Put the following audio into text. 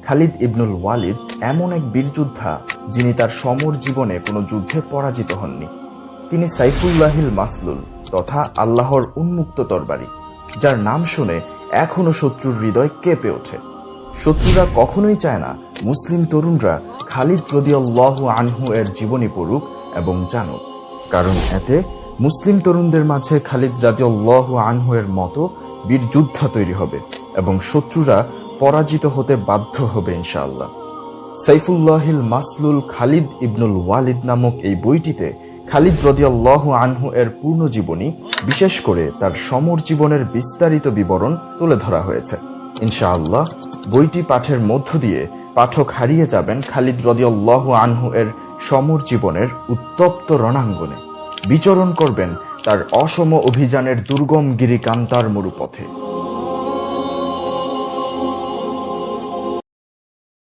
খালিদ ইবনুল ওয়ালিদ এমন এক বীরযোদ্ধা যিনি তার সমর জীবনে কোনো যুদ্ধে পরাজিত হননি। তিনি সাইফুল্লাহিল মাসলুল তথা আল্লাহর উন্মুক্ত তরবারি, যার নাম শুনে এখনো শত্রুর হৃদয় কেঁপে ওঠে। শত্রুরা কখনোই চায় না মুসলিম তরুণরা খালিদ রাদিয়াল্লাহু আনহু এর জীবনী পড়ুক এবং জানুক, কারণ এতে মুসলিম তরুণদের মাঝে খালিদ রাদিয়াল্লাহু আনহু এর মতো বীর যোদ্ধা তৈরি হবে এবং শত্রুরা পরাজিত হতে বাধ্য হবে ইনশাআল্লাহ। সাইফুল্লাহিল মাসলুল খালিদ ইবনুল ওয়ালিদ নামক এই বইটিতে খালিদ রাদিয়াল্লাহু আনহু এর পূর্ণ জীবনী, বিশেষ করে তার সমর জীবনের বিস্তারিত বিবরণ তুলে ধরা হয়েছে। ইনশাআল্লাহ বইটি পাঠের মধ্য দিয়ে পাঠক হারিয়ে যাবেন খালিদ রাদিয়াল্লাহু আনহু এর সমর জীবনের উত্তপ্ত রণাঙ্গনে, বিচরণ করবেন তার অসম অভিযানের দুর্গম গিরিকান্তার মরুপথে।